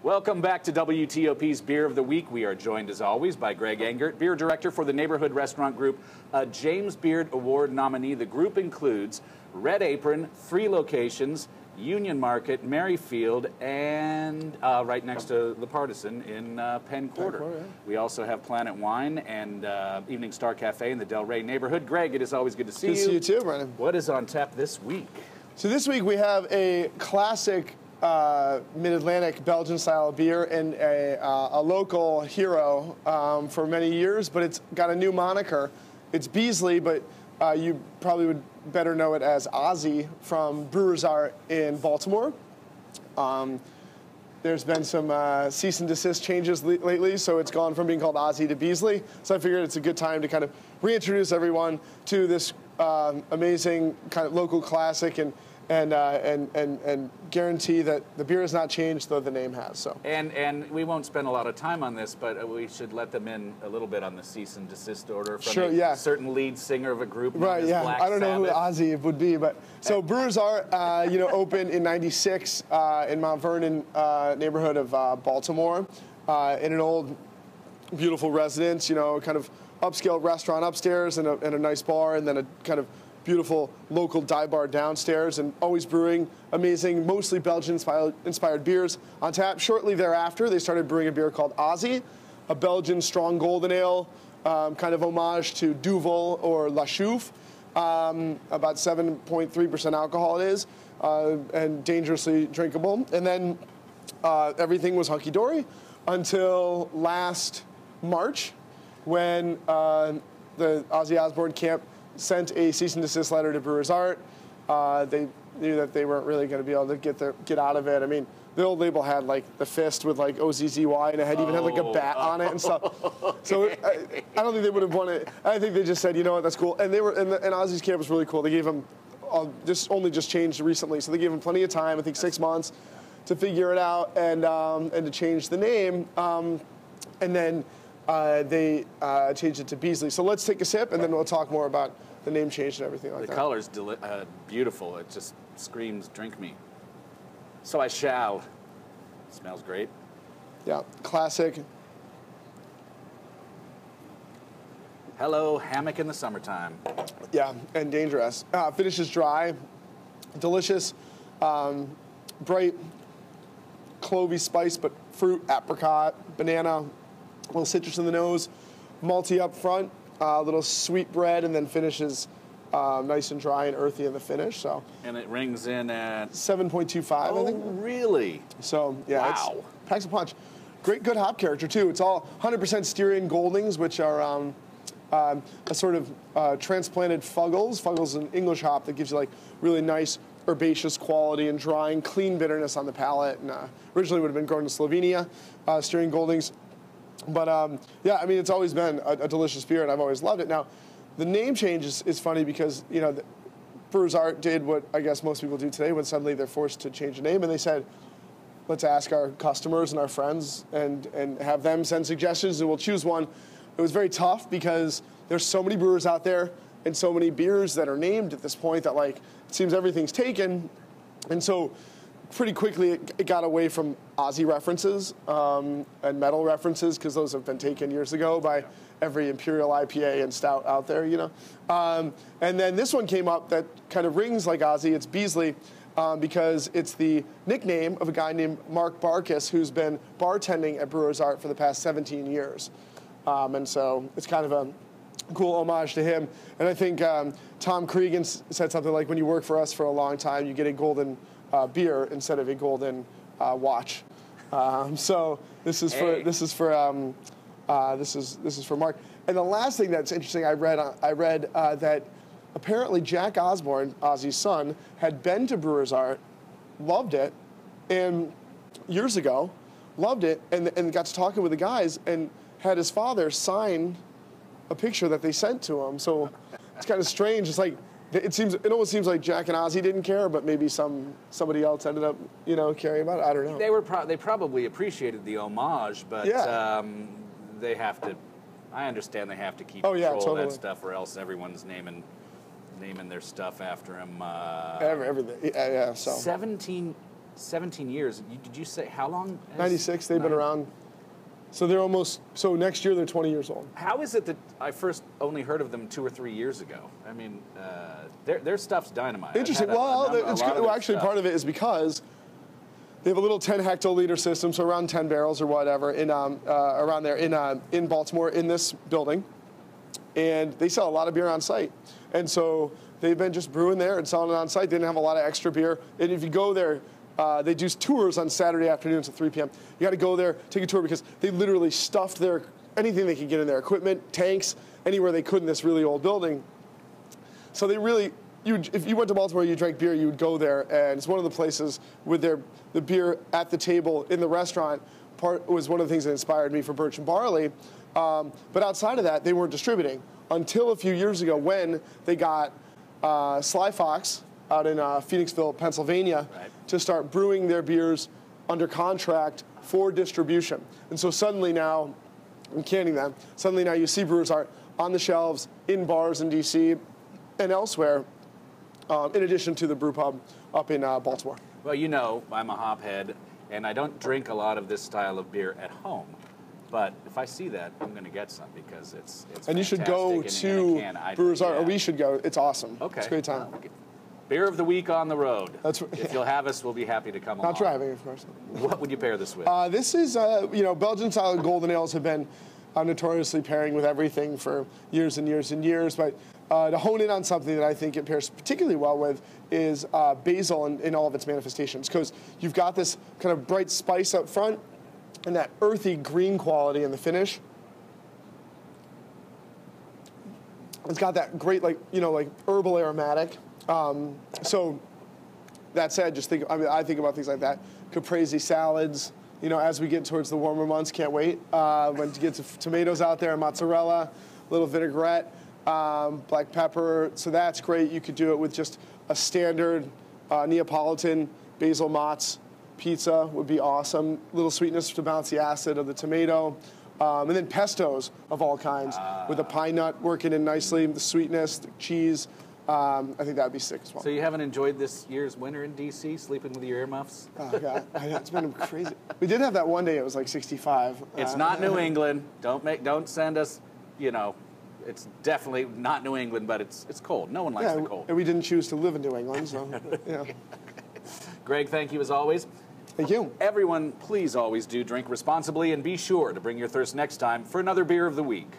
Welcome back to WTOP's Beer of the Week. We are joined, as always, by Greg Engert, beer director for the Neighborhood Restaurant Group, a James Beard Award nominee. The group includes Red Apron, 3 locations, Union Market, Merrifield, and right next to the Partisan in Penn Quarter. Yeah. We also have Planet Wine and Evening Star Cafe in the Del Rey neighborhood. Greg, it is always good to see you. Good to see you too, Brennan. What is on tap this week? So this week we have a classic Mid-Atlantic Belgian-style beer and a local hero for many years, but it's got a new moniker. It's Beazly, but you probably would better know it as Ozzy from Brewer's Art in Baltimore. There's been some cease and desist changes lately, so it's gone from being called Ozzy to Beazly. So I figured it's a good time to kind of reintroduce everyone to this amazing kind of local classic and guarantee that the beer has not changed, though the name has. So and we won't spend a lot of time on this, but we should let them in a little bit on the cease and desist order from a certain lead singer of a group. Right. Yeah. Black I don't know Sabbath. who Ozzy would be, but so Brewers Art, opened in '96 in Mount Vernon neighborhood of Baltimore, in an old, beautiful residence. Kind of upscale restaurant upstairs and a nice bar, and then a kind of beautiful local dive bar downstairs, and always brewing amazing, mostly Belgian-inspired beers on tap. Shortly thereafter, they started brewing a beer called Ozzy, a Belgian strong golden ale, kind of homage to Duvel or La Chouffe. About 7.3% alcohol it is, and dangerously drinkable. And then everything was hunky-dory until last March, when the Ozzy Osbourne camp sent a cease and desist letter to Brewer's Art. They knew that they weren't really going to be able to get out of it. I mean, the old label had like the fist with like OZZY, and it had even had like a bat on it and stuff. So I don't think they would have wanted. I think they just said, you know what, that's cool. And they were, and Ozzy's camp was really cool. They gave him just changed recently, so they gave him plenty of time. I think 6 months to figure it out and to change the name. And then they changed it to Beazly. So let's take a sip, and then we'll talk more about the name change and everything like that. The color's beautiful. It just screams, drink me. So I shall. Smells great. Yeah, classic. Hello, hammock in the summertime. Yeah, and dangerous. Finishes dry, delicious, bright, clovey spice, but fruit, apricot, banana, a little citrus in the nose, malty up front, a little sweet bread, and then finishes nice and dry and earthy in the finish. So. And it rings in at 7.25, I think. Really? So yeah, wow. It packs a punch. Great, good hop character too. It's all 100% Styrian Goldings, which are a sort of transplanted Fuggles. Fuggles is an English hop that gives you like really nice herbaceous quality and drying, clean bitterness on the palate. And originally would have been grown in Slovenia, Styrian Goldings. But yeah, I mean, it's always been a delicious beer, and I've always loved it. Now, the name change is funny because, Brewer's Art did what I guess most people do today when suddenly they're forced to change the name, and they said, let's ask our customers and our friends and have them send suggestions, and we'll choose one. It was very tough because there's so many brewers out there and so many beers that are named at this point that, like, it seems everything's taken. And so pretty quickly it got away from Ozzy references and metal references, because those have been taken years ago by every Imperial IPA and stout out there, And then this one came up that kind of rings like Ozzy. It's Beazly, because it's the nickname of a guy named Mark Barkis, who's been bartending at Brewer's Art for the past 17 years. And so it's kind of a cool homage to him. And I think Tom Cregan said something like, when you work for us for a long time, you get a golden beer instead of a golden watch. So this is for Mark. And the last thing that's interesting, I read that apparently Jack Osbourne, Ozzy's son, had been to Brewer's Art, loved it, and years ago, loved it, and got to talking with the guys, and had his father sign a picture that they sent to him. So it's kind of strange. It's like it almost seems like Jack and Ozzy didn't care, but maybe somebody else ended up caring about it. I don't know. They probably appreciated the homage, but yeah. They have to. I understand they have to keep control of that stuff, or else everyone's naming naming their stuff after him. Everything. Yeah, so. 17 17 years. Did you say how long? 96, they've been around. So they're almost, so next year they're 20 years old. How is it that I first only heard of them 2 or 3 years ago? I mean, their stuff's dynamite. Interesting. Well, actually part of it is because they have a little 10 hectoliter system, so around 10 barrels or whatever, around there in Baltimore in this building. And they sell a lot of beer on site. And so they've been just brewing there and selling it on site. They didn't have a lot of extra beer. And if you go there, they do tours on Saturday afternoons at 3 p.m. You got to go there, take a tour, because they literally stuffed anything they could get in their equipment, tanks, anywhere they could in this really old building. So they really, if you went to Baltimore, you drank beer, you would go there, and it's one of the places with the beer at the table in the restaurant. Was one of the things that inspired me for Birch and Barley. But outside of that, they weren't distributing until a few years ago when they got Sly Fox out in Phoenixville, Pennsylvania, to start brewing their beers under contract for distribution. And so suddenly now, I'm canning them, suddenly now you see Brewers Art on the shelves in bars in D.C. and elsewhere, in addition to the brew pub up in Baltimore. Well, you know, I'm a hophead, and I don't drink a lot of this style of beer at home. But if I see that, I'm going to get some because it's and you should go to Brewers Art, or we should go. It's awesome. Okay. It's a great time. Beer of the week on the road. That's if you'll have us, we'll be happy to come along. Not driving, of course. What would you pair this with? This is, Belgian-style golden ales have been notoriously pairing with everything for years and years and years. But to hone in on something that I think it pairs particularly well with is basil in all of its manifestations. Because you've got this kind of bright spice up front and that earthy green quality in the finish. It's got that great, like herbal aromatic. So that said, I think about things like that. Caprese salads, as we get towards the warmer months, can't wait. When you get to tomatoes out there, mozzarella, a little vinaigrette, black pepper. So that's great. You could do it with just a standard Neapolitan basil mozz pizza would be awesome. Little sweetness to balance the acid of the tomato. And then pestos of all kinds with the pine nut working in nicely, the sweetness, the cheese. I think that would be sick as well. So you haven't enjoyed this year's winter in D.C., sleeping with your earmuffs? Oh, God. It's been crazy. We did have that one day it was like 65. It's not New England. Don't send us, it's definitely not New England, but it's cold. No one likes the cold. And we didn't choose to live in New England, so, Greg, thank you as always. Thank you. Everyone, please always do drink responsibly and be sure to bring your thirst next time for another Beer of the Week.